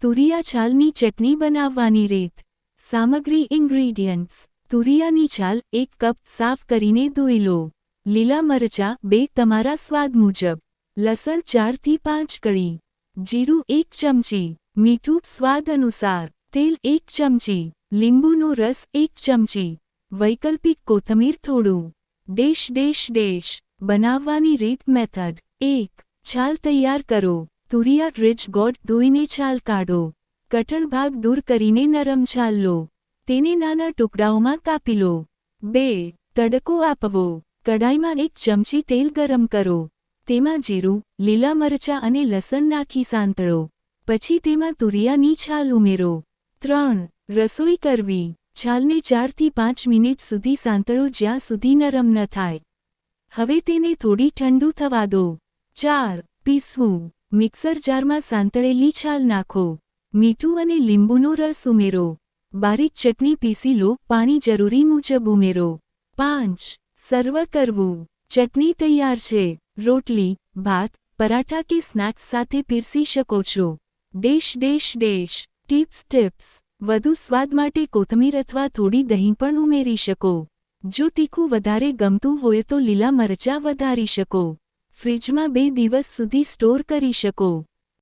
તુરિયા છાલની ચટણી બનાવવાની રીત. સામગ્રી ઇન્ગ્રીડિયન્ટ્સ. તુરિયાની છાલ 1 કપ સાફ કરીને ધોઈ લો. લીલા મરચાં 2 તમારા સ્વાદ મુજબ. લસણ 4 થી 5 કળી. જીરું 1 ચમચી. મીઠું સ્વાદ અનુસાર. તેલ 1 ચમચી. લીંબુનો રસ 1 ચમચી. વૈકલ્પિક કોથમીર થોડું. બનાવવાની રીત મેથડ. 1. છાલ તૈયાર કરો. તુરિયા રિચ ગોળ ધોઈને છાલ કાઢો. કઠણ ભાગ દૂર કરીને નરમ છાલ લો. તેને નાના ટુકડાઓમાં કાપી લો. 2. તડકો આપવો. કડાઈમાં 1 ચમચી તેલ ગરમ કરો. તેમાં જીરું, લીલા મરચાં અને લસણ નાખી સાંતળો. પછી તેમાં તુરિયાની છાલ ઉમેરો. 3. રસોઈ કરવી. છાલને 4 થી 5 મિનિટ સુધી સાંતળો જ્યાં સુધી નરમ ન થાય. હવે તેને થોડી ઠંડુ થવા દો. 4. પીસવું. મિક્સર જારમાં સાંતળેલી છાલ નાખો. મીઠું અને લીંબુનો રસ ઉમેરો. બારીક ચટણી પીસી લો. પાણી જરૂરી મુજબ ઉમેરો. 5. સર્વ કરવું. ચટણી તૈયાર છે. રોટલી, ભાત, પરાઠા કે સ્નેક્સ સાથે પીરસી શકો છો. ટિપ્સ. વધુ સ્વાદ માટે કોથમીર અથવા થોડી દહીં પણ ઉમેરી શકો. જો તીખું વધારે ગમતું હોય તો લીલા મરચાં વધારી શકો. ફ્રિજમાં 2 દિવસ સુધી સ્ટોર કરી શકો.